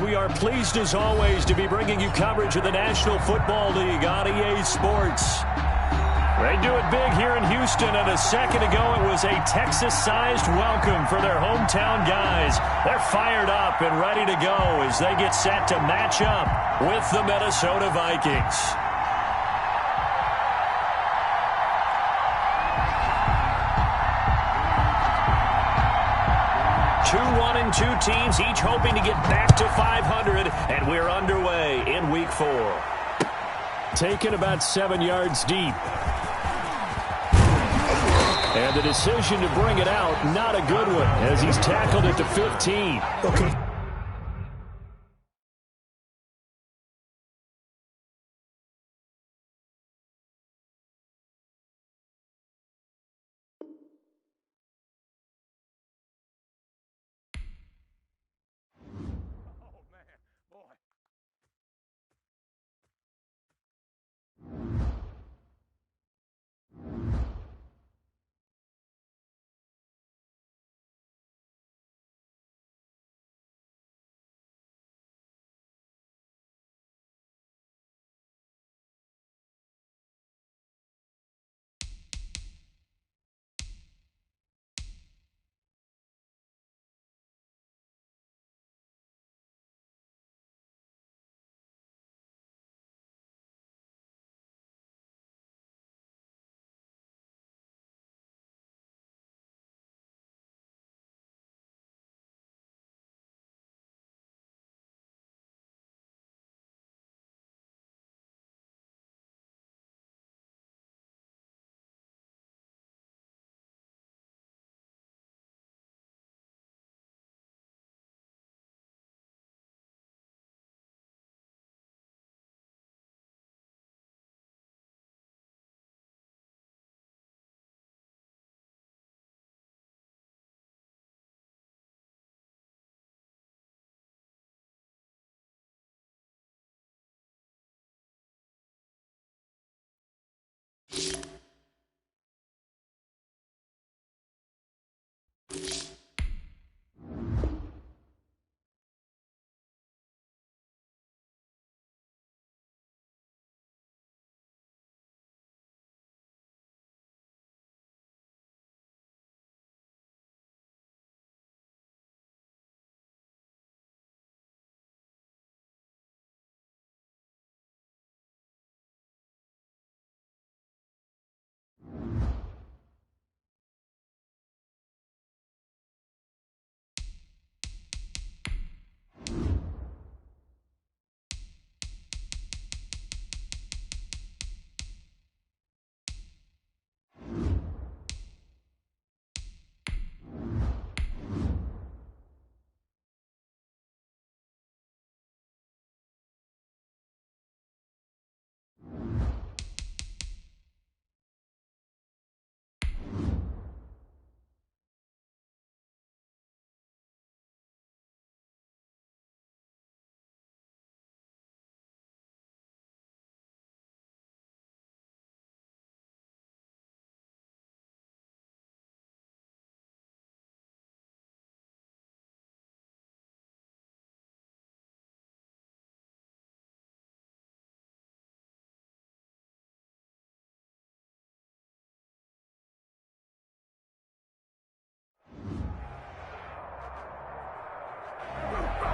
We are pleased as always to be bringing you coverage of the National Football League on EA Sports. They do it big here in Houston, and a second ago it was a Texas-sized welcome for their hometown guys. They're fired up and ready to go as they get set to match up with the Minnesota Vikings. Two teams, each hoping to get back to 500, and we're underway in Week 4. Taken about 7 yards deep. And the decision to bring it out, not a good one, as he's tackled at the 15. Okay.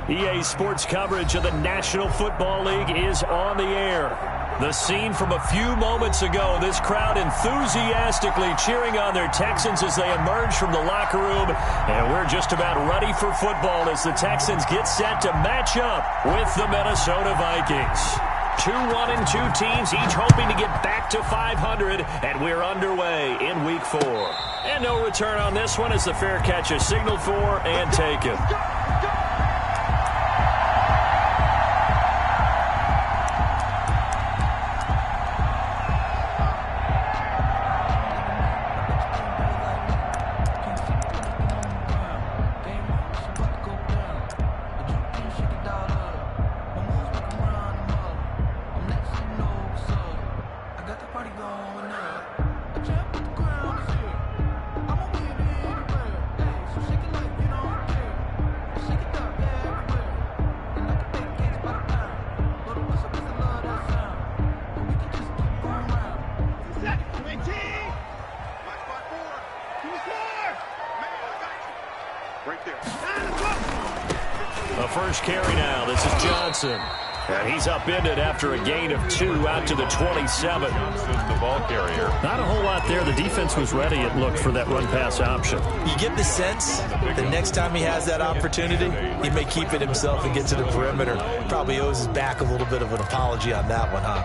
EA Sports coverage of the National Football League is on the air. The scene from a few moments ago, this crowd enthusiastically cheering on their Texans as they emerge from the locker room. And we're just about ready for football as the Texans get set to match up with the Minnesota Vikings. 2-1-2 teams, each hoping to get back to 500, and we're underway in Week 4. And no return on this one as the fair catch is signaled for and taken. Right there. The first carry now. This is Johnson. And he's upended after a gain of 2 out to the 27. The ball carrier. Not a whole lot there. The defense was ready, it looked, for that run-pass option. You get the sense the next time he has that opportunity, he may keep it himself and get to the perimeter. Probably owes his back a little bit of an apology on that one, huh?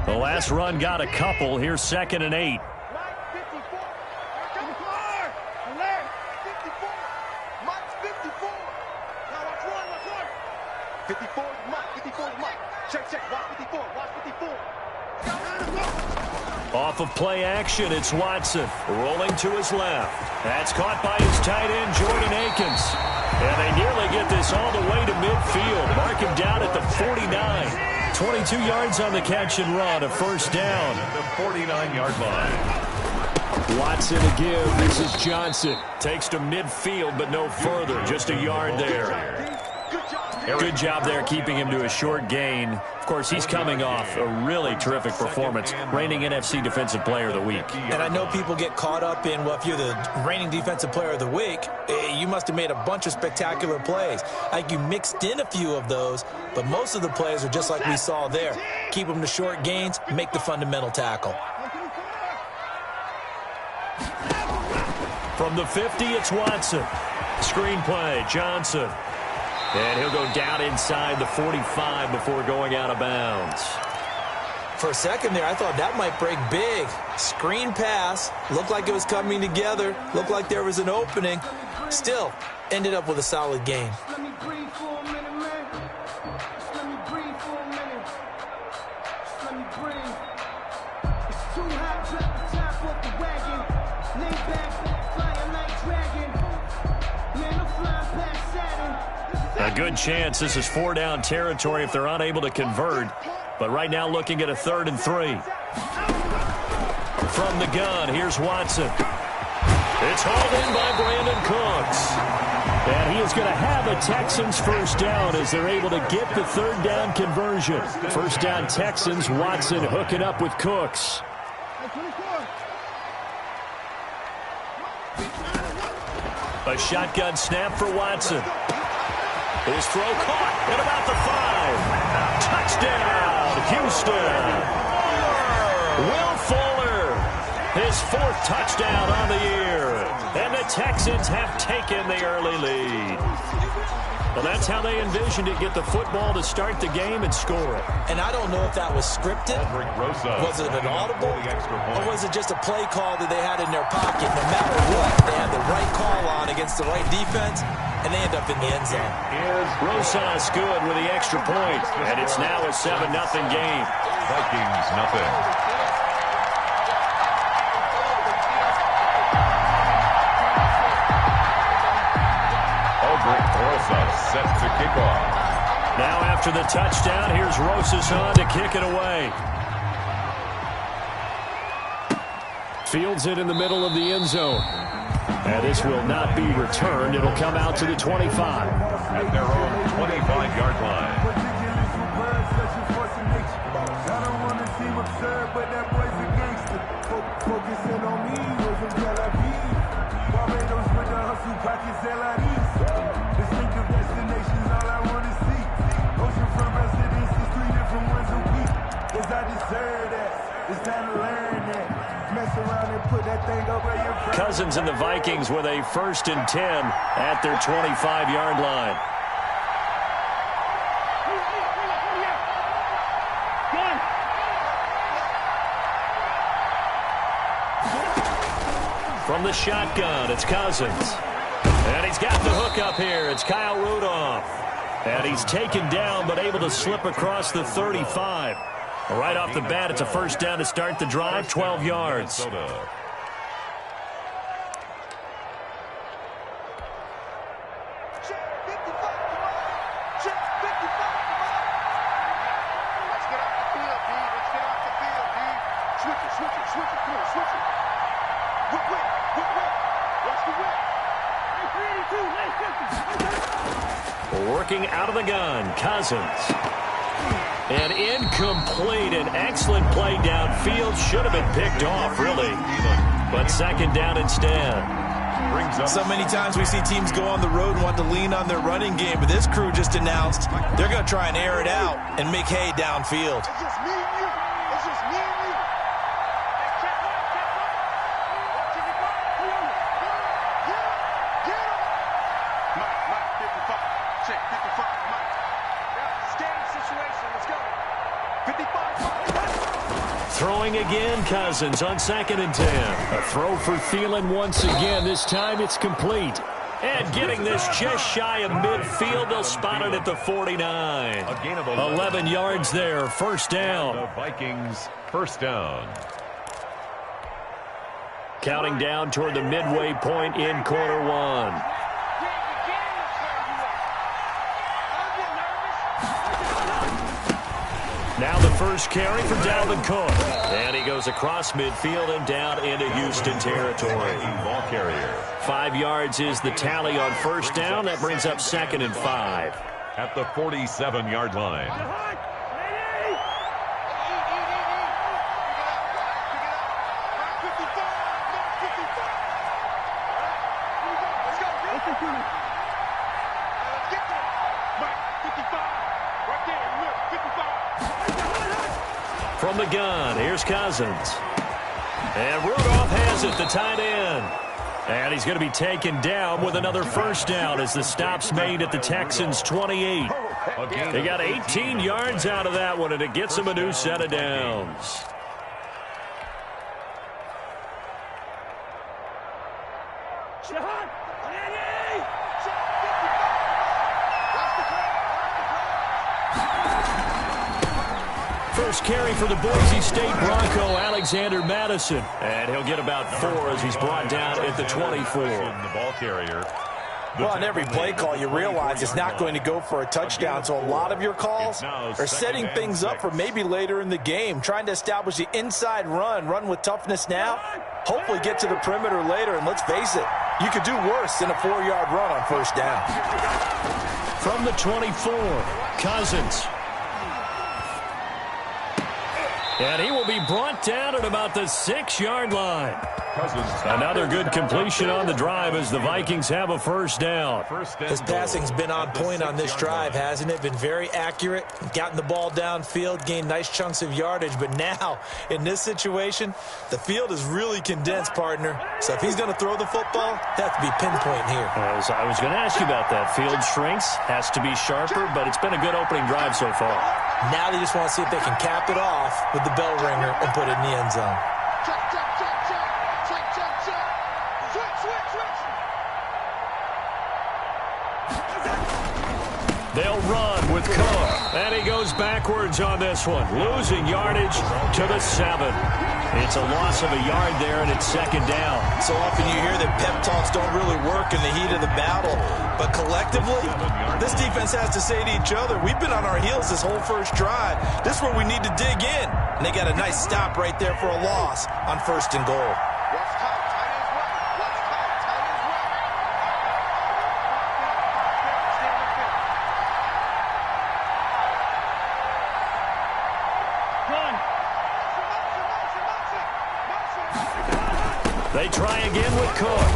The last run got a couple. Here's 2nd and 8. Off of play action, it's Watson rolling to his left. That's caught by his tight end, Jordan Akins. And they nearly get this all the way to midfield. Mark him down at the 49. 22 yards on the catch and run, a first down. The 49-yard line. Watson to give. This is Johnson. Takes to midfield, but no further. Just a yard there. Good job there keeping him to a short gain. Of course, he's coming off a really terrific performance. Reigning NFC Defensive Player of the Week. And I know people get caught up in, well, if you're the reigning Defensive Player of the Week, you must have made a bunch of spectacular plays. Like you mixed in a few of those, but most of the plays are just like we saw there. Keep them to short gains, make the fundamental tackle. From the 50, it's Watson. Screenplay, Johnson. And he'll go down inside the 45 before going out of bounds. For a second there, I thought that might break big. Screen pass. Looked like it was coming together. Looked like there was an opening. Still, ended up with a solid gain. Let me breathe for a minute, man. Just let me breathe for a minute. Just let me breathe. It's too hot, drop the top off the wagon. Lay back, flying like dragon. Man, I'm flying past Saturn. A good chance this is 4-down territory if they're unable to convert. But right now looking at a 3rd and 3. From the gun, here's Watson. It's hauled in by Brandon Cooks. And he is going to have a Texans first down as they're able to get the 3rd down conversion. First down Texans, Watson hooking up with Cooks. A shotgun snap for Watson. His throw caught at about the 5. Touchdown, Houston. Will Fuller, his 4th touchdown on the year. And the Texans have taken the early lead. Well, that's how they envisioned it, get the football to start the game and score it. And I don't know if that was scripted. Was it an audible? Or was it just a play call that they had in their pocket? No matter what, they had the right call on against the right defense, and they end up in the end zone. Rosas good with the extra point, and it's now a 7-0 game. Vikings, nothing. Set to kick off. Now after the touchdown, here's Rosas on to kick it away. Fields it in the middle of the end zone. And this will not be returned. It'll come out to the 25. At their own 25-yard line. Cousins and the Vikings with a 1st and 10 at their 25-yard line. From the shotgun, it's Cousins. And he's got the hook up here. It's Kyle Rudolph. And he's taken down but able to slip across the 35. Right off the bat, it's a first down to start the drive, 12 yards. Working out of the gun, Cousins. And incomplete. An excellent play downfield. Should have been picked off, really. But second down instead. So many times we see teams go on the road and want to lean on their running game, but this crew just announced they're going to try and air it out and make hay downfield. It's just me and you. It's just me and you. Mike, 55. Check, 55. Mike. It's game situation. Let's go. 55. Throwing again, Cousins on 2nd and 10. A throw for Thielen once again. This time it's complete. And getting this just shy of midfield, they'll spot it at the 49. A gain of 11 yards there, first down. The Vikings, first down. Counting down toward the midway point in quarter one. Now the first carry for Dalvin Cook. And he goes across midfield and down into Houston territory. Ball carrier. 5 yards is the tally on first down. That brings up 2nd and 5. At the 47-yard line. From the gun, here's Cousins. And Rudolph has it, the tight end. And he's going to be taken down with another first down as the stop's made at the Texans' 28. They got 18 yards out of that one, and it gets them a new set of downs. First carry for the Boise State Bronco, Alexander Madison. And he'll get about 4 as he's brought down at the 24. The ball carrier. Well, on every play call, you realize it's not going to go for a touchdown, so a lot of your calls are setting things up for maybe later in the game, trying to establish the inside run with toughness now, hopefully get to the perimeter later, and let's face it, you could do worse than a 4-yard run on first down. From the 24, Cousins. And he will be brought down at about the 6-yard line. Another good completion on the drive as the Vikings have a first down. His passing's been on point on this drive, hasn't it? Been very accurate, gotten the ball downfield, gained nice chunks of yardage. But now, in this situation, the field is really condensed, partner. So if he's going to throw the football, it has to be pinpoint here. As I was going to ask you about that. Field shrinks, has to be sharper, but it's been a good opening drive so far. Now they just want to see if they can cap it off with the bell ringer and put it in the end zone. They'll run with Cook. And he goes backwards on this one. Losing yardage to the 7. It's a loss of a yard there, and it's second down. So often you hear that pep talks don't really work in the heat of the battle. But collectively, this defense has to say to each other, we've been on our heels this whole first drive. This is where we need to dig in. And they got a nice stop right there for a loss on 1st and goal. They try again with Cook.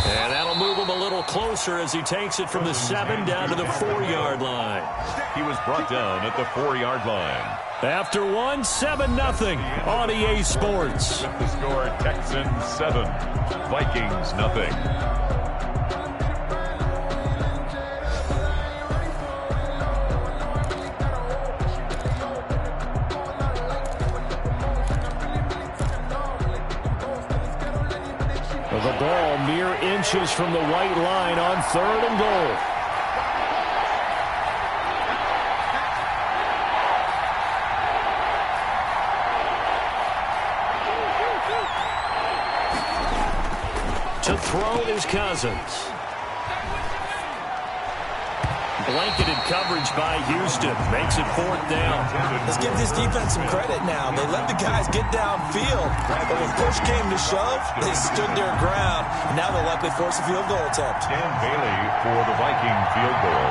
And that'll move him a little closer as he takes it from the 7 down to the 4-yard line. He was brought down at the 4-yard line. After one, 7-0 on EA Sports. The score, Texans 7, Vikings nothing. The ball mere inches from the white line on 3rd and goal. To throw is Cousins. blanketed coverage by Houston. Makes it 4th down. Let's give this defense some credit now. They let the guys get downfield, but when push came to shove, they stood their ground. And now they'll likely force a field goal attempt. Dan Bailey for the Viking field goal.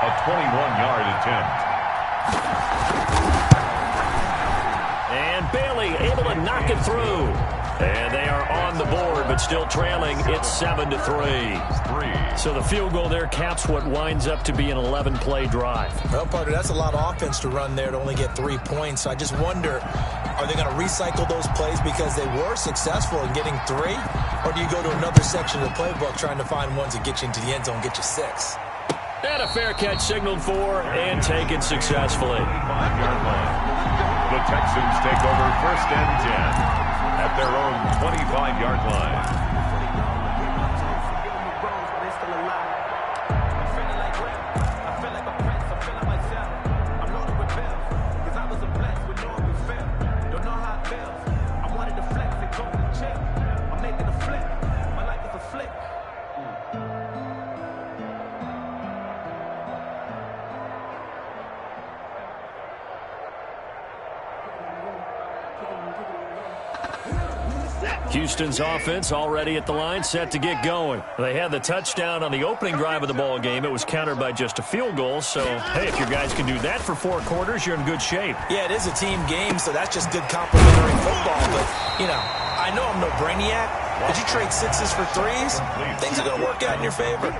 A 21-yard attempt. And Bailey able to knock it through. And they are on the board, but still trailing. It's 7-3. So the field goal there caps what winds up to be an 11-play drive. Well, partner, that's a lot of offense to run there to only get 3 points. So I just wonder, are they going to recycle those plays because they were successful in getting 3? Or do you go to another section of the playbook trying to find ones that get you into the end zone, get you 6? And a fair catch signaled for and taken successfully. 5-yard line. The Texans take over 1st and 10. At their own 25-yard line. Houston's offense already at the line, set to get going. They had the touchdown on the opening drive of the ball game. It was countered by just a field goal. So, hey, if your guys can do that for 4 quarters, you're in good shape. Yeah, it is a team game, so that's just good complementary football. But, you know, I know I'm no brainiac, but you trade 6s for 3s, things are going to work out in your favor.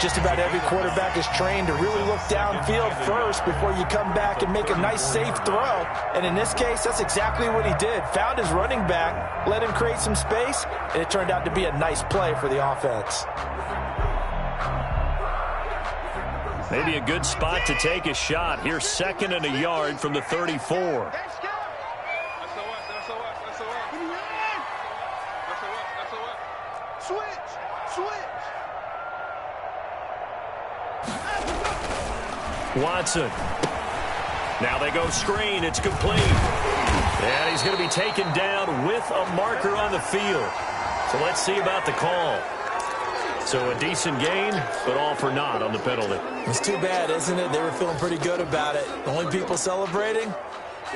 Just about every quarterback is trained to really look downfield first before you come back and make a nice, safe throw. And in this case, that's exactly what he did. Found his running back, let him create some space, and it turned out to be a nice play for the offense. Maybe a good spot to take a shot. Here's 2nd and a yard from the 34. Watson. Now they go screen. It's complete. And he's going to be taken down with a marker on the field. So let's see about the call. So a decent gain, but all for naught on the penalty. It's too bad, isn't it? They were feeling pretty good about it. The only people celebrating,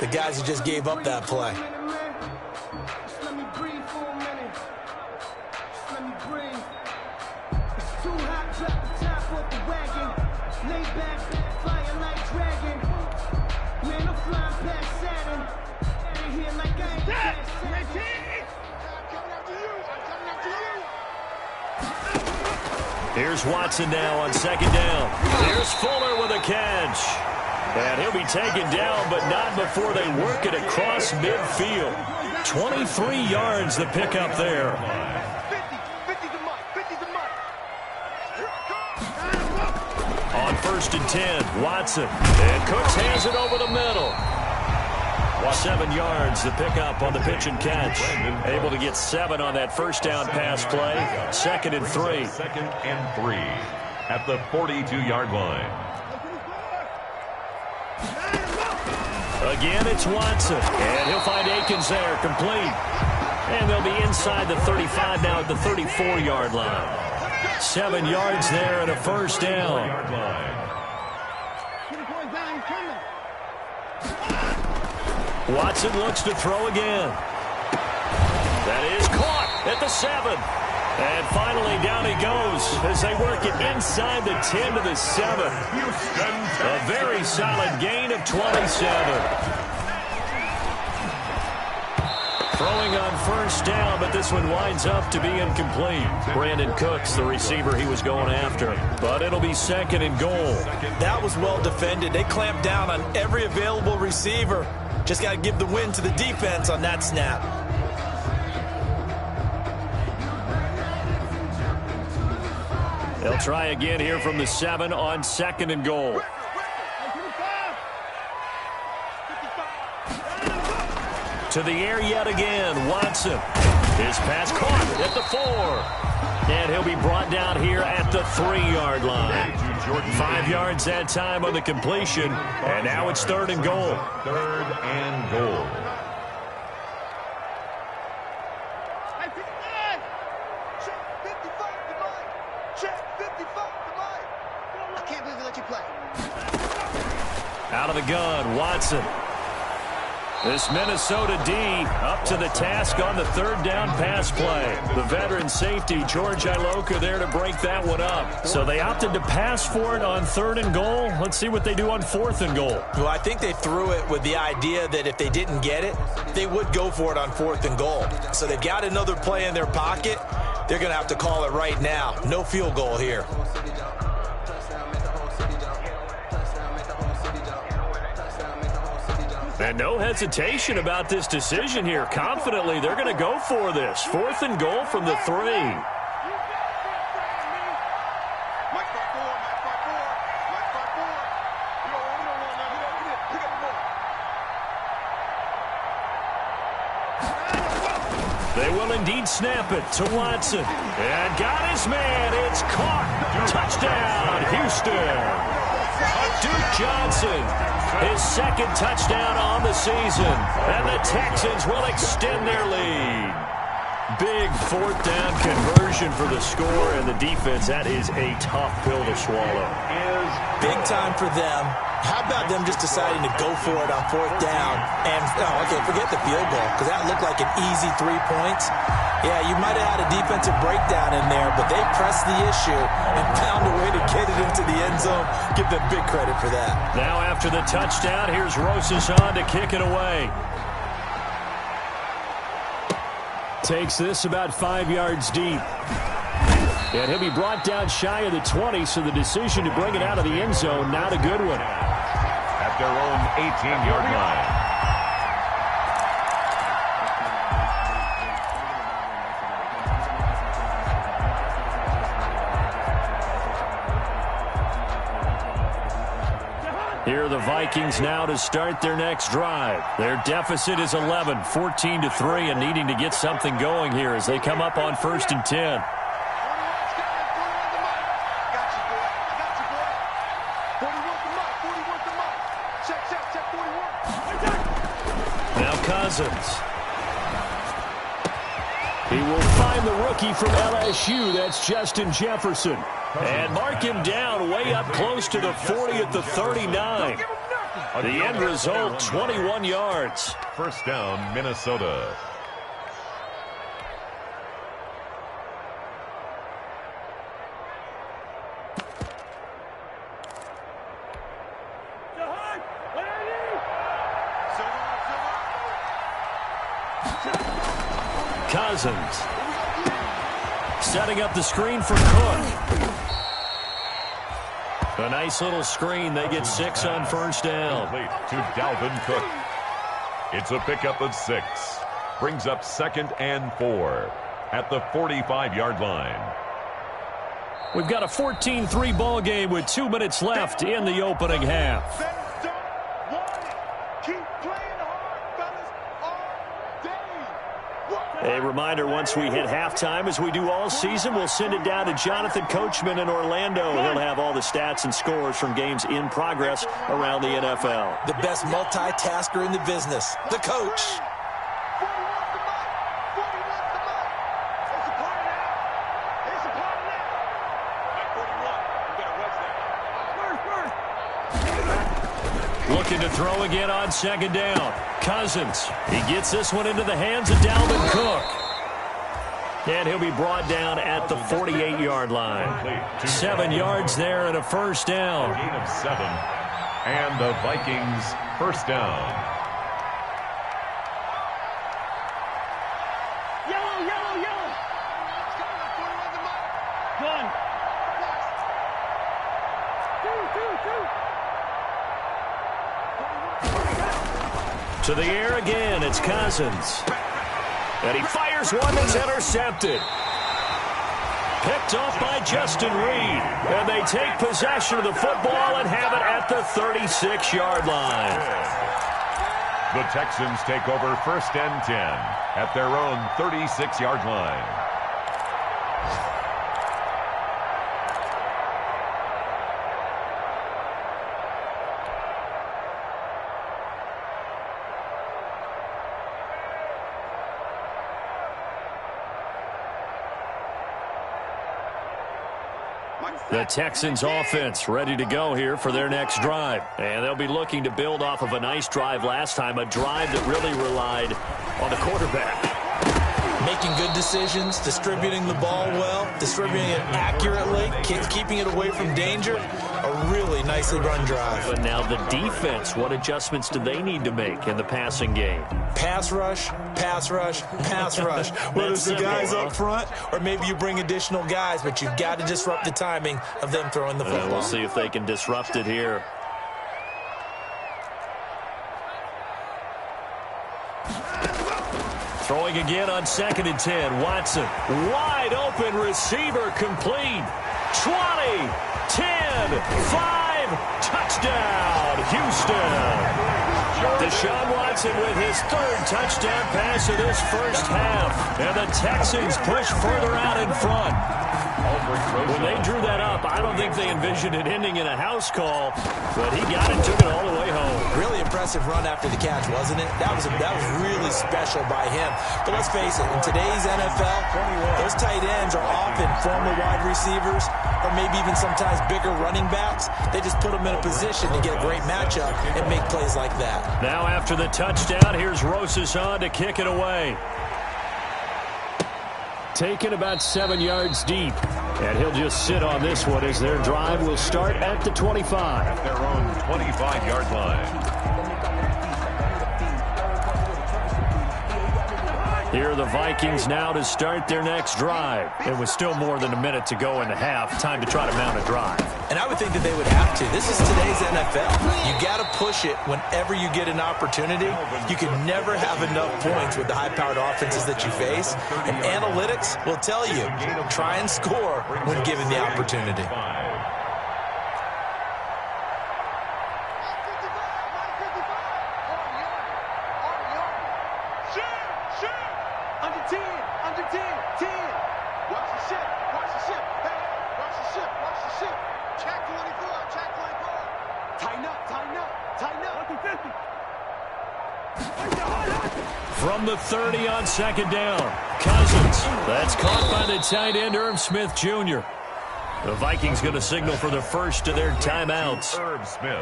the guys who just gave up that play. Just let me breathe for a minute. Just let me breathe. It's too hot, drop the top off the wagon. Lay back, flying like dragon. Man, I'm flying past Saturn. Out of here like I ain't past Saturn. Here's Watson now on 2nd down. Here's Fuller with a catch. And he'll be taken down, but not before they work it across midfield. 23 yards the pickup there. On 1st and 10, Watson. And Cooks hands it over the middle. 7 yards the pickup on the pitch and catch. Able to get 7 on that 1st down pass play. 2nd and 3. 2nd and 3 at the 42-yard line. Again, it's Watson. And he'll find Akins there, complete. And they'll be inside the 35 now at the 34-yard line. 7 yards there and a 1st down. Watson looks to throw again. That is caught at the 7. And finally down he goes as they work it inside the 10 to the 7. A very solid gain of 27. Throwing on 1st down, but this one winds up to be incomplete. Brandon Cooks, the receiver he was going after. But it'll be 2nd and goal. That was well defended. They clamped down on every available receiver. Just got to give the win to the defense on that snap. They'll try again here from the 7 on 2nd and goal. To the air yet again, Watson. His pass caught at the 4. And he'll be brought down here at the 3-yard line. 5 yards that time on the completion. And now it's 3rd and goal. 3rd and goal. the gun. Watson. This Minnesota D up to the task on the third down pass play. The veteran safety, George Iloka, there to break that one up. So they opted to pass for it on 3rd and goal. Let's see what they do on 4th and goal. Well, I think they threw it with the idea that if they didn't get it, they would go for it on 4th and goal. So they've got another play in their pocket. They're going to have to call it right now. No field goal here. And no hesitation about this decision here. Confidently, they're going to go for this. 4th and goal from the 3. They will indeed snap it to Watson. And got his man. It's caught. Touchdown, Houston. Duke Johnson, his 2nd touchdown on the season. And the Texans will extend their lead. Big 4th down conversion for the score, and the defense, that is a tough pill to swallow. Big time for them. How about them just deciding to go for it on 4th down? And, okay, forget the field goal, because that looked like an easy 3 points. Yeah, you might have had a defensive breakdown in there, but they pressed the issue and found a way to get it into the end zone. Give them big credit for that. Now after the touchdown, here's Rosas on to kick it away. Takes this about 5 yards deep. And he'll be brought down shy of the 20, so the decision to bring it out of the end zone, not a good one. At their own 18-yard line. Here are the Vikings now to start their next drive. Their deficit is 11, 14-3, and needing to get something going here as they come up on 1st and 10. Now Cousins. He will find the rookie from LSU. That's Justin Jefferson. And mark him down way up close to the 40 at the 39. The end result, 21 yards. 1st down, Minnesota. Cousins. Setting up the screen for Cook. A nice little screen. They get 6 on 1st down. To Dalvin Cook. It's a pickup of 6. Brings up 2nd and 4 at the 45-yard line. We've got a 14-3 ball game with 2 minutes left in the opening half. A reminder, once we hit halftime, as we do all season, we'll send it down to Jonathan Coachman in Orlando. He'll have all the stats and scores from games in progress around the NFL. The best multitasker in the business, the coach. Looking to throw again on 2nd down. Cousins. He gets this one into the hands of Dalvin Cook. And he'll be brought down at the 48-yard line. 7 yards there and a 1st down. Gain of 7. And the Vikings 1st down. Yellow, yellow, yellow. Gun. 2. To the air again, it's Cousins. And he fires one that's intercepted. Picked off by Justin Reed. And they take possession of the football and have it at the 36-yard line. The Texans take over 1st and 10 at their own 36-yard line. The Texans offense ready to go here for their next drive. And they'll be looking to build off of a nice drive last time, a drive that really relied on the quarterback. Making good decisions, distributing the ball well, distributing it accurately, keeping it away from danger. A really nicely run drive. But now the defense, what adjustments do they need to make in the passing game? Pass rush, pass rush, pass rush. Whether it's the guys up front or maybe you bring additional guys, but you've got to disrupt the timing of them throwing the football. We'll see if they can disrupt it here. Throwing again on 2nd and 10. Watson, wide open receiver, complete. 20, 10, 5, touchdown, Houston. Deshaun Watson with his 3rd touchdown pass of this first half. And the Texans push further out in front. When they drew that up, I don't think they envisioned it ending in a house call, but he got it, took it all the way home. Really impressive run after the catch, wasn't it? That was really special by him. But let's face it, in today's NFL, those tight ends are often former wide receivers or maybe even sometimes bigger running backs. They just put them in a position to get a great matchup and make plays like that. Now after the touchdown, here's Rosas on to kick it away. Taken about 7 yards deep. And he'll just sit on this one as their drive will start at the 25. At their own 25-yard line. Here are the Vikings now to start their next drive. It was still more than a minute to go in the half. Time to try to mount a drive. And I would think that they would have to. This is today's NFL. You got to push it whenever you get an opportunity. You can never have enough points with the high-powered offenses that you face. And analytics will tell you, try and score when given the opportunity. From the 30 on 2nd down, Cousins. That's caught by the tight end, Irv Smith Jr. The Vikings going to signal for the first of their timeouts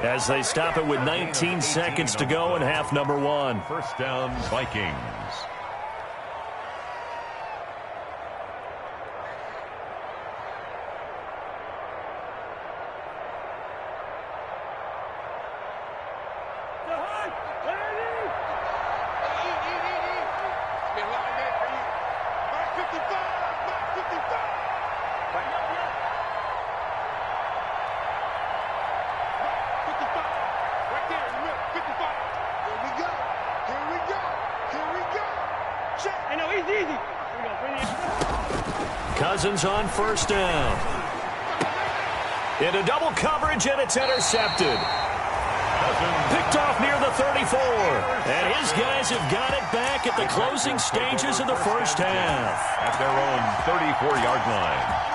as they stop it with 19 seconds to go in half number 1. First down, Vikings. Cousins on first down. Into double coverage, and it's intercepted. Picked off near the 34. And his guys have got it back at the closing stages of the first half. At their own 34-yard line.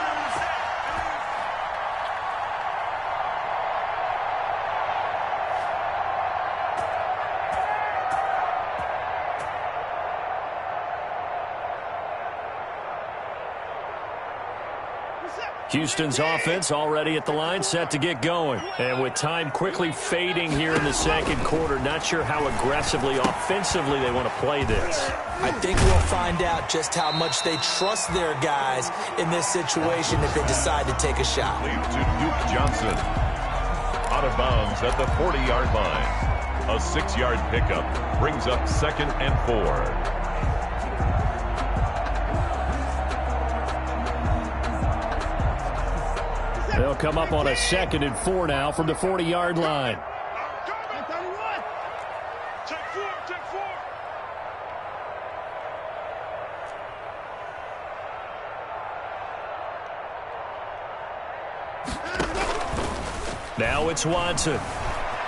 Houston's offense already at the line, set to get going. And with time quickly fading here in the second quarter, not sure how aggressively, offensively they want to play this. I think we'll find out just how much they trust their guys in this situation if they decide to take a shot. Lead to Duke Johnson. Out of bounds at the 40-yard line. A 6-yard pickup brings up 2nd and 4. They'll come up on a 2nd and 4 now from the 40-yard line. Now it's Watson.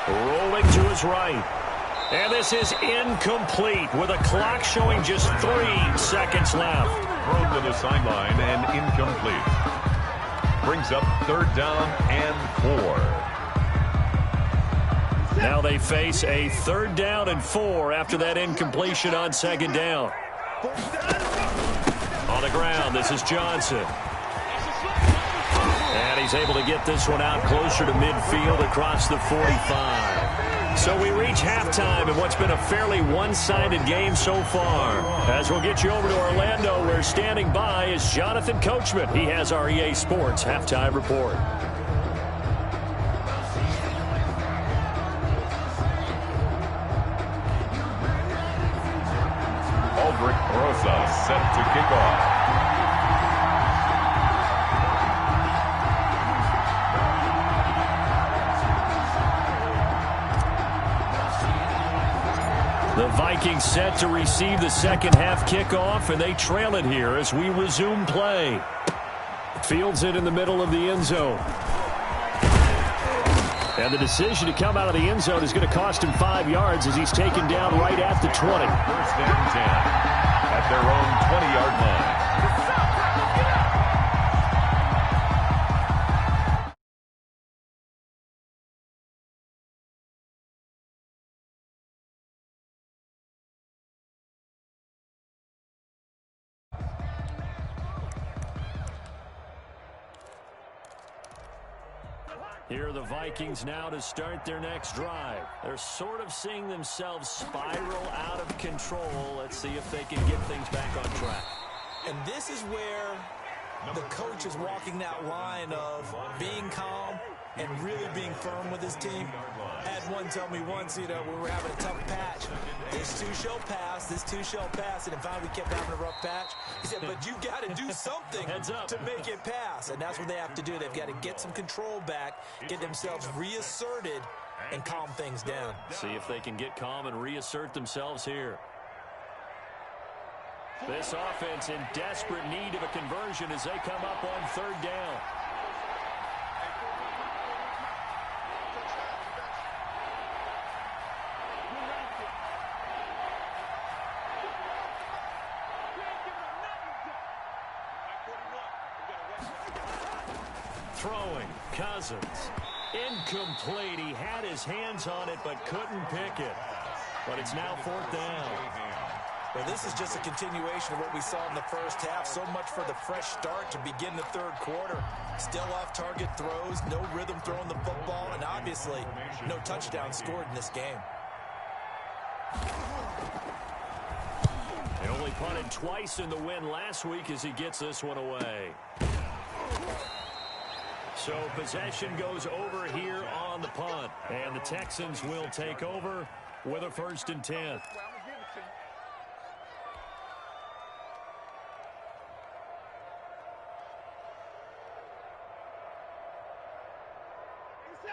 Rolling to his right. And this is incomplete with a clock showing just 3 seconds left. Thrown to the sideline and incomplete. Brings up 3rd down and 4. Now they face a 3rd down and 4 after that incompletion on 2nd down. On the ground, this is Johnson. And he's able to get this one out closer to midfield across the 45. So we reach halftime in what's been a fairly one-sided game so far. As we'll get you over to Orlando, where standing by is Jonathan Coachman. He has our EA Sports halftime report. Rosa set to kick off. The Vikings set to receive the second half kickoff, and they trail it here as we resume play. Fields it in the middle of the end zone. And the decision to come out of the end zone is going to cost him 5 yards as he's taken down right at the 20. First and 10 at their own 20-yard line. Here are the Vikings now to start their next drive. They're sort of seeing themselves spiral out of control. Let's see if they can get things back on track. And this is where the coach is walking that line of being calm and really being firm with his team. I had one tell me once, when we were having a tough patch, this too shall pass, this too shall pass. And in fact, we kept having a rough patch. He said, but you got to do something to make it pass. And that's what they have to do. They've got to get some control back, get themselves reasserted, and calm things down. See if they can get calm and reassert themselves here. This offense in desperate need of a conversion as they come up on third down. Throwing, Cousins. Incomplete. He had his hands on it but couldn't pick it. But it's now fourth down. Well, this is just a continuation of what we saw in the first half. So much for the fresh start to begin the third quarter. Still off-target throws, no rhythm throwing the football, and obviously no touchdown scored in this game. They only punted twice in the win last week as he gets this one away. So possession goes over here on the punt. And the Texans will take over with a 1st and 10.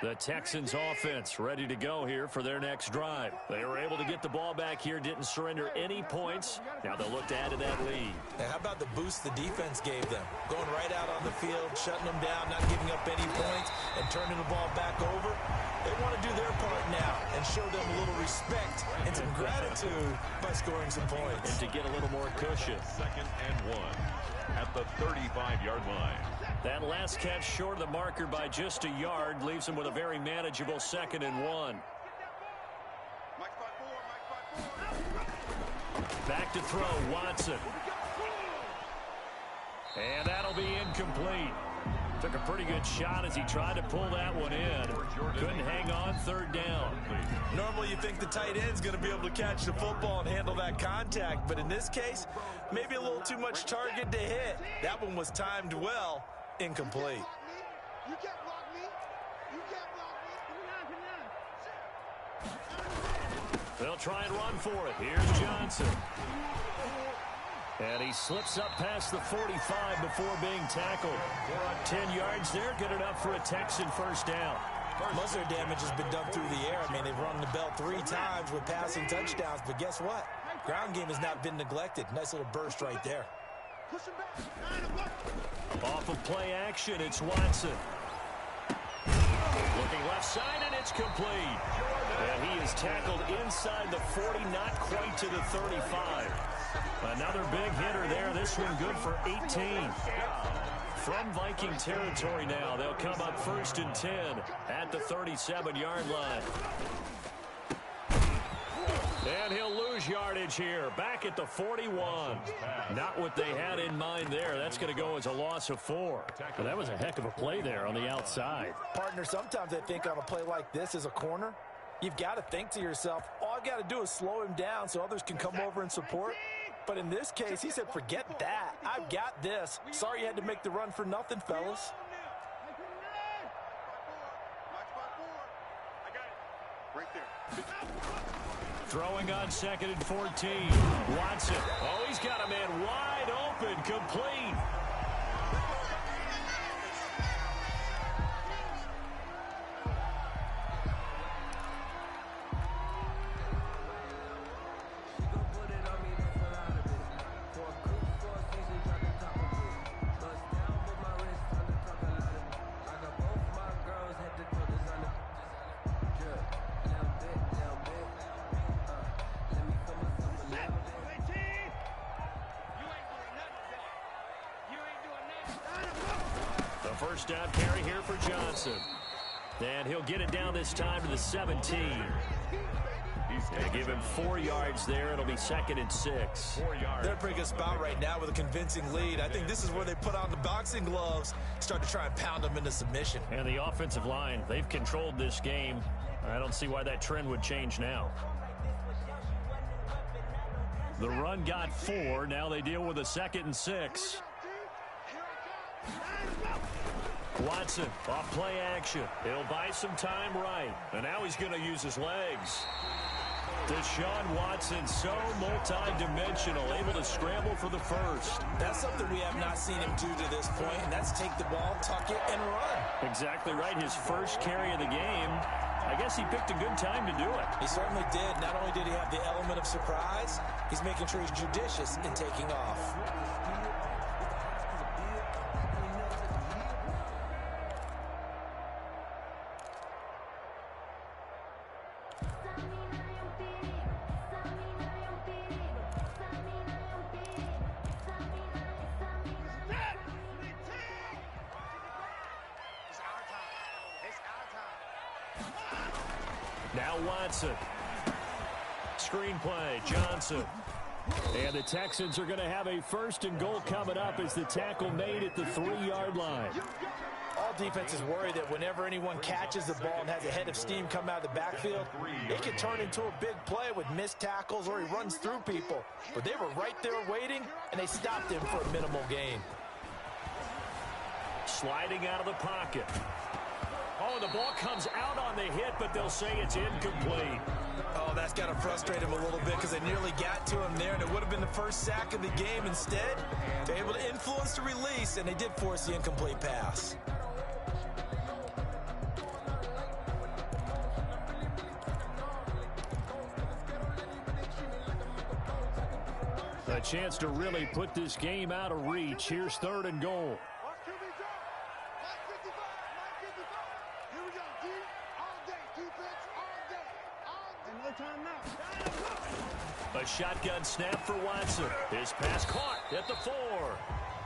The Texans offense ready to go here for their next drive. They were able to get the ball back here, didn't surrender any points. Now they'll look to add to that lead. Now, how about the boost the defense gave them? Going right out on the field, shutting them down, not giving up any points, and turning the ball back over. They want to do their part now and show them a little respect and some gratitude by scoring some points. And to get a little more cushion. 2nd and 1 at the 35-yard line. That last catch short of the marker by just a yard leaves him with a very manageable 2nd and 1. Back to throw, Watson. And that'll be incomplete. Took a pretty good shot as he tried to pull that one in. Couldn't hang on, 3rd down. Normally you think the tight end's going to be able to catch the football and handle that contact, but in this case, maybe a little too much target to hit. That one was timed well. Incomplete. You can't block me. You can't block me. They'll try and run for it. Here's Johnson. And he slips up past the 45 before being tackled. 10 yards there, good enough for a Texan 1st down. Most of their damage has been done through the air. I mean, they've run the bell 3 times with passing touchdowns, but guess what? Ground game has not been neglected. Nice little burst right there. Off of play action, it's Watson. Looking left side, and it's complete. And he is tackled inside the 40, not quite to the 35. Another big hitter there. This one good for 18. From Viking territory now, they'll come up 1st and 10 at the 37-yard line. And he'll lose yardage here. Back at the 41. Not what they had in mind there. That's going to go as a loss of 4. But that was a heck of a play there on the outside. Partner, sometimes I think on a play like this as a corner, you've got to think to yourself, all I got to do is slow him down so others can come over and support. But in this case, he said, forget that. I've got this. Sorry you had to make the run for nothing, fellas. Throwing on 2nd and 14. Watson. Oh, he's got a man wide open, complete. First down carry here for Johnson. And he'll get it down this time to the 17. They give him 4 yards there. It'll be 2nd and 6. They're in a pretty good spot right now with a convincing lead. I think this is where they put on the boxing gloves, start to try and pound them into submission. And the offensive line, they've controlled this game. I don't see why that trend would change now. The run got 4. Now they deal with a 2nd and 6. Watson, off play action. He'll buy some time right. And now he's going to use his legs. Deshaun Watson, so multi-dimensional, able to scramble for the first. That's something we have not seen him do to this point, and that's take the ball, tuck it, and run. Exactly right. His first carry of the game. I guess he picked a good time to do it. He certainly did. Not only did he have the element of surprise, he's making sure he's judicious in taking off. Now Watson. Screenplay, Johnson. And the Texans are going to have a 1st and goal coming up as the tackle made at the 3-yard line. All defenses worry that whenever anyone catches the ball and has a head of steam come out of the backfield, it can turn into a big play with missed tackles or he runs through people. But they were right there waiting, and they stopped him for a minimal gain. Sliding out of the pocket. Oh, the ball comes out on the hit, but they'll say it's incomplete. Oh, that's got to frustrate him a little bit because they nearly got to him there, and it would have been the first sack of the game. Instead, they're able to influence the release, and they did force the incomplete pass. A chance to really put this game out of reach. Here's 3rd and goal. A shotgun snap for Watson. His pass caught at the 4.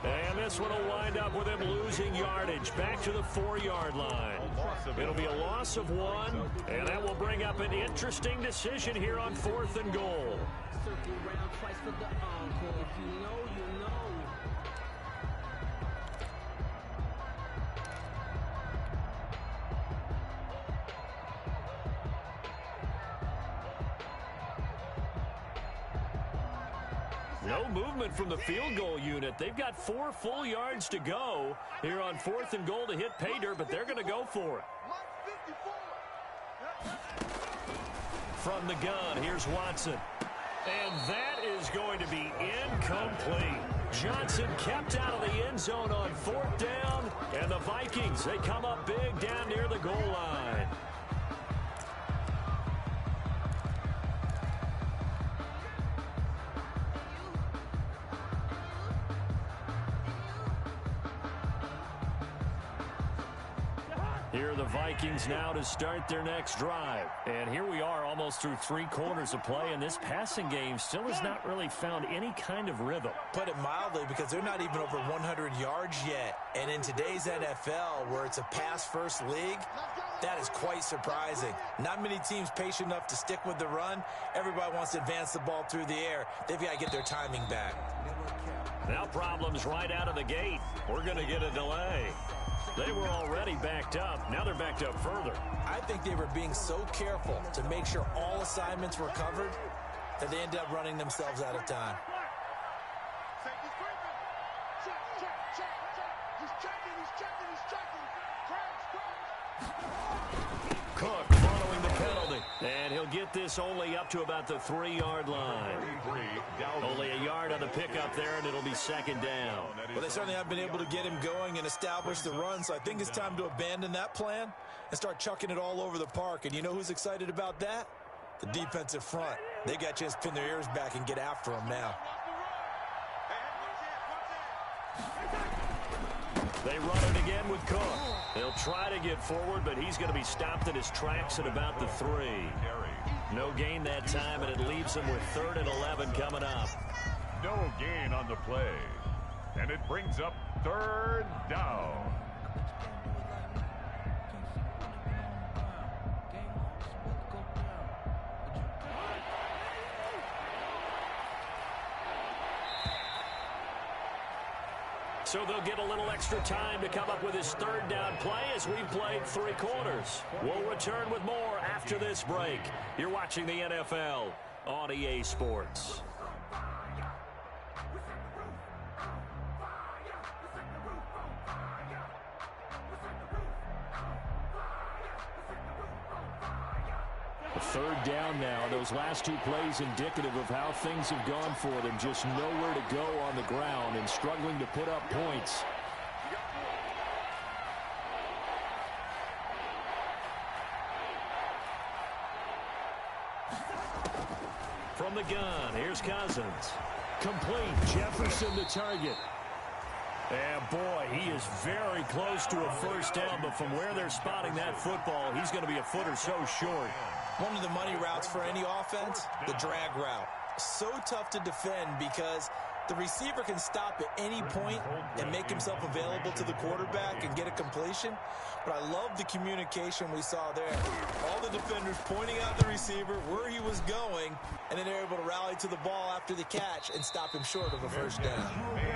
And this one will wind up with him losing yardage back to the 4-yard line. It'll be a loss of 1, and that will bring up an interesting decision here on 4th and goal. Circle around twice for the encore. If you know, you know. No movement from the field goal unit. They've got 4 full yards to go here on 4th and goal to hit pay dirt, but they're going to go for it. From the gun, here's Watson. And that is going to be incomplete. Johnson kept out of the end zone on 4th down, and the Vikings, they come up big down near the goal line. Here are the Vikings now to start their next drive. And here we are almost through 3 quarters of play, and this passing game still has not really found any kind of rhythm. Put it mildly, because they're not even over 100 yards yet. And in today's NFL, where it's a pass-first league, that is quite surprising. Not many teams patient enough to stick with the run. Everybody wants to advance the ball through the air. They've got to get their timing back. Now problems right out of the gate. We're going to get a delay. They were already backed up. Now they're backed up further. I think they were being so careful to make sure all assignments were covered that they ended up running themselves out of time. Cook following the penalty. And he'll get this only up to about the 3-yard line. Only a yard on the pickup there, and it'll be second down. Well, they certainly have been able to get him going and establish the run, so I think it's time to abandon that plan and start chucking it all over the park. And you know who's excited about that? The defensive front. They got a chance to pin their ears back and get after him now. They run it again with Cook. They'll try to get forward, but he's going to be stopped in his tracks at about the 3. No gain that time, and it leaves him with 3rd and 11 coming up. No gain on the play. And it brings up 3rd down. So they'll get a little extra time to come up with his 3rd down play as we've played 3 quarters. We'll return with more after this break. You're watching the NFL on EA Sports. Third down now. Those last 2 plays indicative of how things have gone for them. Just nowhere to go on the ground and struggling to put up points. From the gun, here's Cousins. Complete. Jefferson the target. And boy, he is very close to a first down, but from where they're spotting that football, he's going to be a foot or so short. One of the money routes for any offense, the drag route. So tough to defend because the receiver can stop at any point and make himself available to the quarterback and get a completion. But I love the communication we saw there. All the defenders pointing out the receiver, where he was going, and then they're able to rally to the ball after the catch and stop him short of a first down.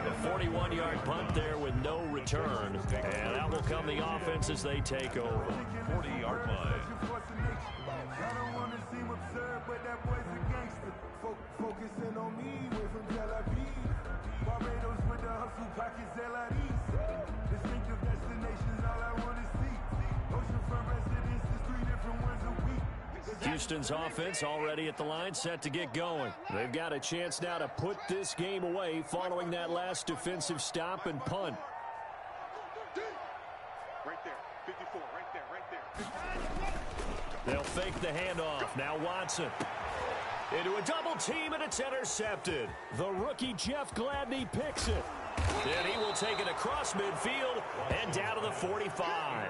A 41-yard punt there with no return. And out will come the offense as they take over. 40-yard line. I don't want to seem absurd, but that boy's a gangster. Focusing on me, way from Tel Aviv. Barbados with the hustle pockets, LIDs. Distinctive destinations, all I want to see. Oceanfront residences, 3 different ones a week. Houston's offense already at the line, set to get going. They've got a chance now to put this game away following that last defensive stop and punt. Right there, 54, right there, right there. They'll fake the handoff. Now Watson. Into a double team, and it's intercepted. The rookie Jeff Gladney picks it. And he will take it across midfield and down to the 45.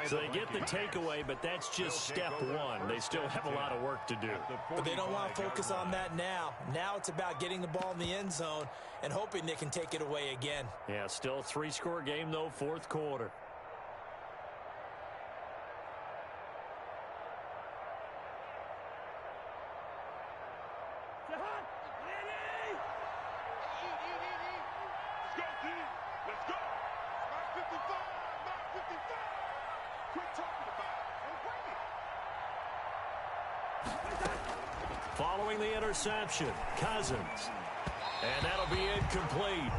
So they get the takeaway, but that's just step 1. They still have a lot of work to do. But they don't want to focus on that now. Now it's about getting the ball in the end zone and hoping they can take it away again. Yeah, still a 3-score game, though, 4th quarter. Following the interception, Cousins. And that'll be incomplete.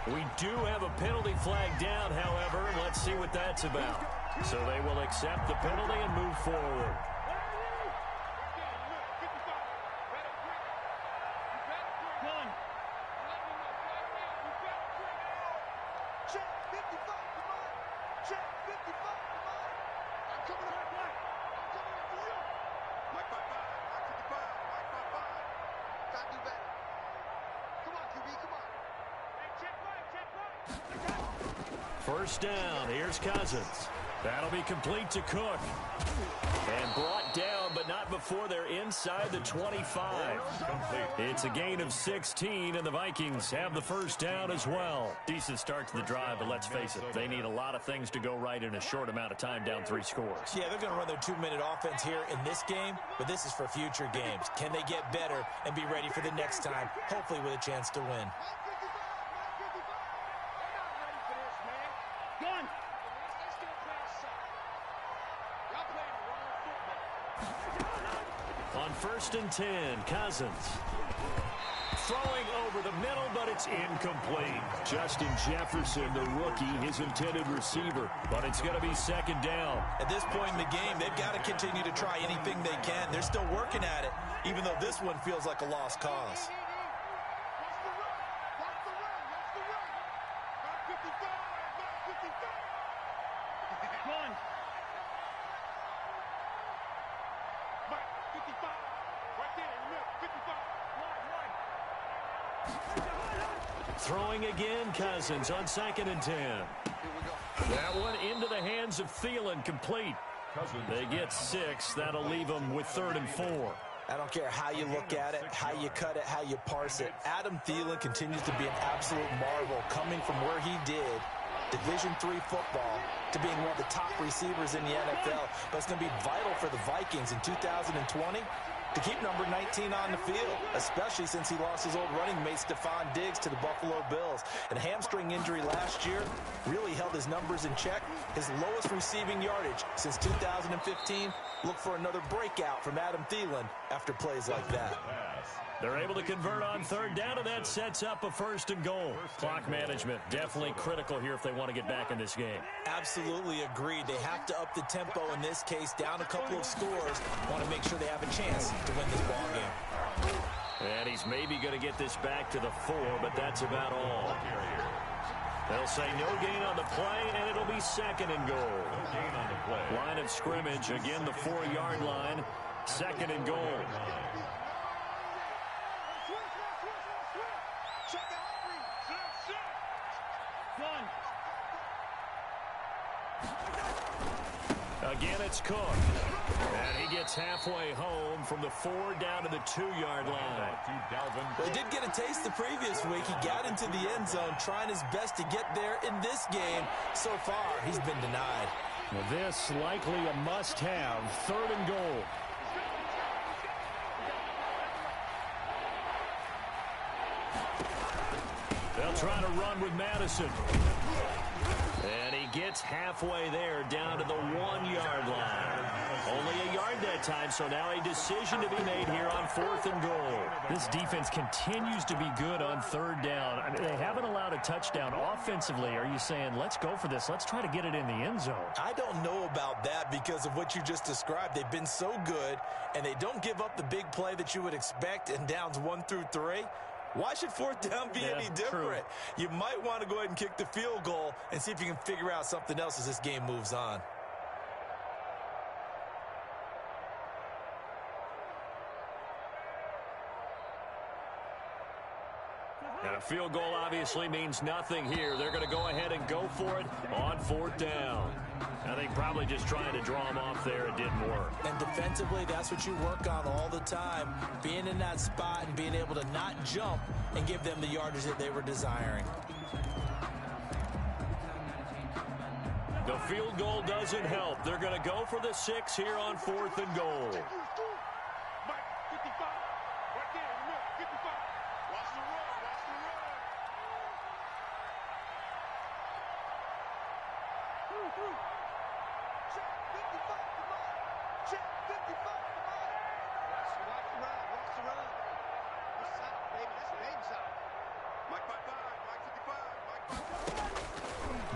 We do have a penalty flag down, however. Let's see what that's about. So they will accept the penalty and move forward. First down, here's Cousins. That'll be complete to Cook. And brought down, but not before they're inside the 25. It's a gain of 16, and the Vikings have the first down as well. Decent start to the drive, but let's face it, they need a lot of things to go right in a short amount of time, down 3 scores. Yeah, they're going to run their 2-minute offense here in this game, but this is for future games. Can they get better and be ready for the next time, hopefully with a chance to win? On 1st and 10, Cousins. Throwing over the middle, but it's incomplete. Justin Jefferson, the rookie, his intended receiver. But it's going to be second down. At this point in the game, they've got to continue to try anything they can. They're still working at it, even though this one feels like a lost cause. Throwing again, Cousins on 2nd and 10. That one into the hands of Thielen, complete. They get 6. That'll leave them with 3rd and 4. I don't care how you look at it, how you cut it, how you parse it. Adam Thielen continues to be an absolute marvel, coming from where he did, Division III football, to being one of the top receivers in the NFL. But it's going to be vital for the Vikings in 2020 to keep number 19 on the field, especially since he lost his old running mate Stephon Diggs to the Buffalo Bills. And a hamstring injury last year really held his numbers in check. His lowest receiving yardage since 2015. Look for another breakout from Adam Thielen after plays like that. They're able to convert on 3rd down, and that sets up a 1st and goal. Clock management definitely critical here if they want to get back in this game. Absolutely agreed. They have to up the tempo in this case, down a couple of scores. Want to make sure they have a chance to win this ball game. And he's maybe going to get this back to the 4, but that's about all. They'll say no gain on the play, and it'll be 2nd and goal. No gain on the play. Line of scrimmage, again the 4-yard line, 2nd and goal. Again, it's Cook. And he gets halfway home from the 4 down to the 2-yard line. Well, he did get a taste the previous week. He got into the end zone, trying his best to get there in this game. So far, he's been denied. Well, this likely a must-have, 3rd and goal. They'll try to run with Madison. And he gets halfway there, down to the 1-yard line. Only a yard that time, so now a decision to be made here on 4th and goal. This defense continues to be good on 3rd down. I mean, they haven't allowed a touchdown offensively. Are you saying, let's go for this, let's try to get it in the end zone? I don't know about that because of what you just described. They've been so good, and they don't give up the big play that you would expect in downs 1 through 3. Why should 4th down be any different? True. You might want to go ahead and kick the field goal and see if you can figure out something else as this game moves on. And a field goal obviously means nothing here. They're going to go ahead and go for it on 4th down. I think probably just trying to draw him off there, it didn't work. And defensively, that's what you work on all the time, being in that spot and being able to not jump and give them the yardage that they were desiring. The field goal doesn't help. They're going to go for the 6 here on 4th and goal.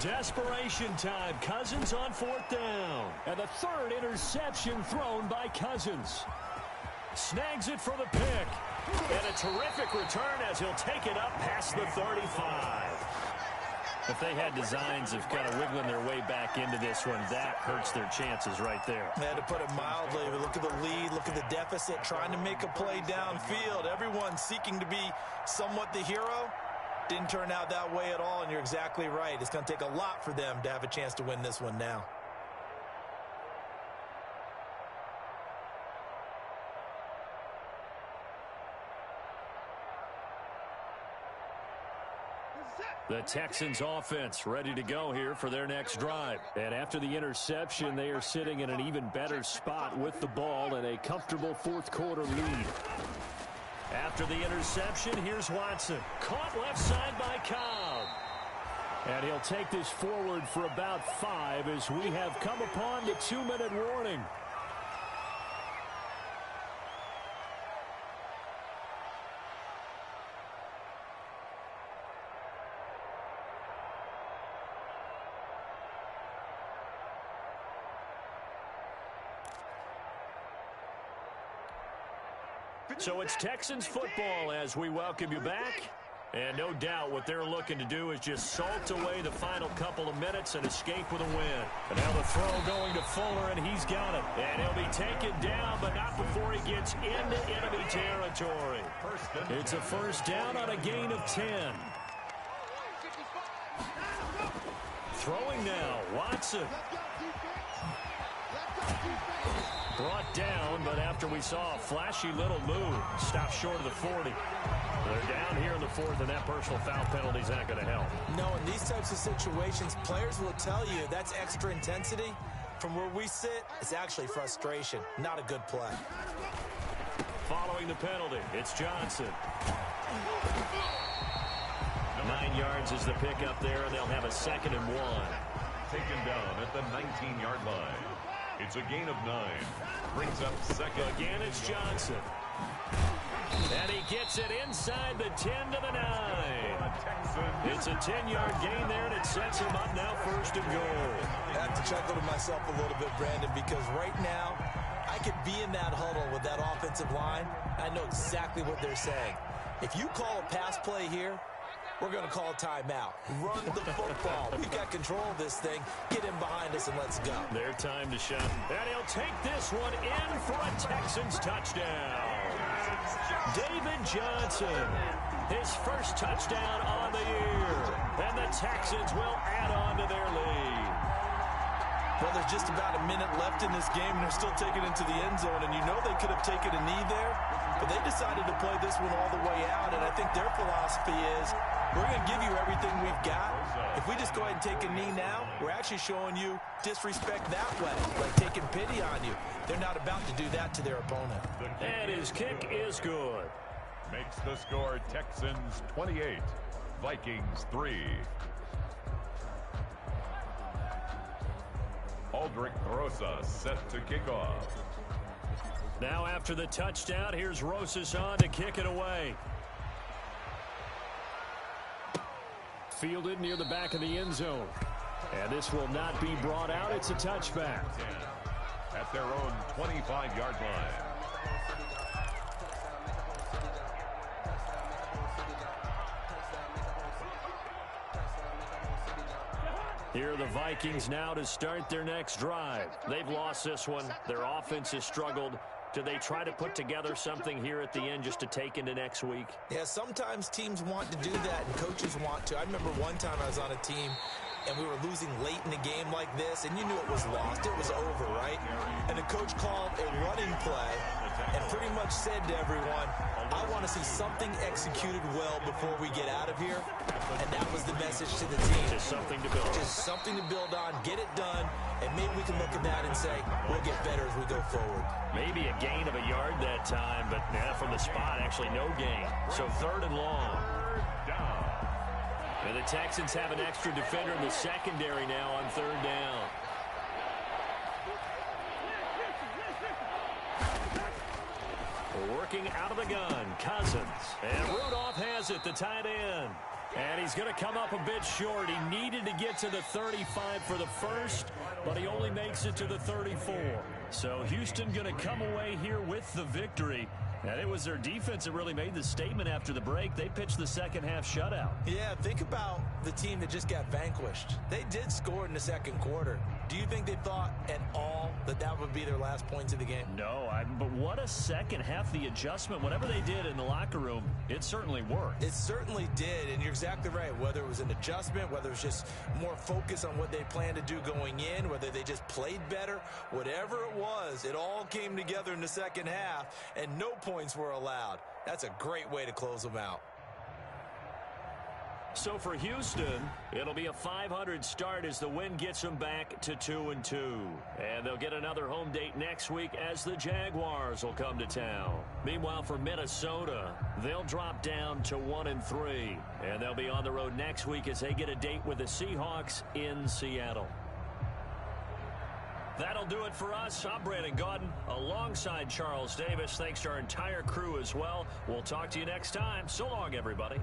Desperation time. Cousins on 4th down. And the 3rd interception thrown by Cousins. Snags it for the pick. And a terrific return as he'll take it up past the 35. If they had designs of kind of wiggling their way back into this one, that hurts their chances right there. They had to put it mildly. Look at the lead. Look at the deficit. Trying to make a play downfield. Everyone seeking to be somewhat the hero. Didn't turn out that way at all, and you're exactly right. It's going to take a lot for them to have a chance to win this one now. The Texans offense ready to go here for their next drive. And after the interception, they are sitting in an even better spot with the ball and a comfortable fourth quarter lead. After the interception, here's Watson. Caught left side by Cobb. And he'll take this forward for about 5 as we have come upon the 2-minute warning. So it's Texans football as we welcome you back. And no doubt what they're looking to do is just salt away the final couple of minutes and escape with a win. And now the throw going to Fuller, and he's got it. And he'll be taken down, but not before he gets into enemy territory. It's a first down on a gain of 10. Throwing now, Watson. Brought down, but after we saw a flashy little move, stopped short of the 40. They're down here in the 4th, and that personal foul penalty is not going to help. No, in these types of situations, players will tell you that's extra intensity. From where we sit, it's actually frustration, not a good play. Following the penalty, it's Johnson. 9 yards is the pickup there, and they'll have a 2nd and 1. Taken down at the 19-yard line. It's a gain of 9. Brings up 2nd. Again, it's Johnson. And he gets it inside the 10 to the 9. It's a 10-yard gain there, and it sets him up now 1st and goal. I have to chuckle to myself a little bit, Brandon, because right now I could be in that huddle with that offensive line. I know exactly what they're saying. If you call a pass play here, we're going to call a timeout. Run the football. We've got control of this thing. Get in behind us and let's go. Their time to shine. And he'll take this one in for a Texans touchdown. David Johnson, his first touchdown on the year. And the Texans will add on to their lead. Well, there's just about a minute left in this game, and they're still taking it to the end zone. And you know they could have taken a knee there, but they decided to play this one all the way out. And I think their philosophy is, we're going to give you everything we've got. If we just go ahead and take a knee now, we're actually showing you disrespect that way, like taking pity on you. They're not about to do that to their opponent. And his kick is good. Makes the score Texans 28, Vikings 3. Aldrich Rosas set to kick off. Now after the touchdown, here's Rosas on to kick it away. Fielded near the back of the end zone. And this will not be brought out. It's a touchback. At their own 25-yard line. Here are the Vikings now to start their next drive. They've lost this one. Their offense has struggled. Do they try to put together something here at the end just to take into next week? Yeah, sometimes teams want to do that and coaches want to. I remember one time I was on a team and we were losing late in a game like this, and you knew it was lost. It was over, right? And the coach called a running play and pretty much said to everyone, I want to see something executed well before we get out of here. And that was the message to the team. Just something to build on. Just something to build on, get it done, and maybe we can look at that and say, we'll get better as we go forward. Maybe a gain of a yard that time, but from the spot, actually no gain. So 3rd and long. And the Texans have an extra defender in the secondary now on 3rd down. Working out of the gun, Cousins. And Rudolph has it, the tight end. And he's going to come up a bit short. He needed to get to the 35 for the first, but he only makes it to the 34. So Houston going to come away here with the victory. And it was their defense that really made the statement after the break. They pitched the second-half shutout. Yeah, think about the team that just got vanquished. They did score in the second quarter. Do you think they thought at all that that would be their last points of the game? No, but what a second half. The adjustment, whatever they did in the locker room, it certainly worked. It certainly did, and you're exactly right. Whether it was an adjustment, whether it was just more focus on what they planned to do going in, whether they just played better, whatever it was, it all came together in the second half, and no points were allowed. That's a great way to close them out. So for Houston, it'll be a .500 start as the win gets them back to 2-2. And they'll get another home date next week as the Jaguars will come to town. Meanwhile, for Minnesota, they'll drop down to 1-3. And they'll be on the road next week as they get a date with the Seahawks in Seattle. That'll do it for us. I'm Brandon Gaudin alongside Charles Davis. Thanks to our entire crew as well. We'll talk to you next time. So long, everybody.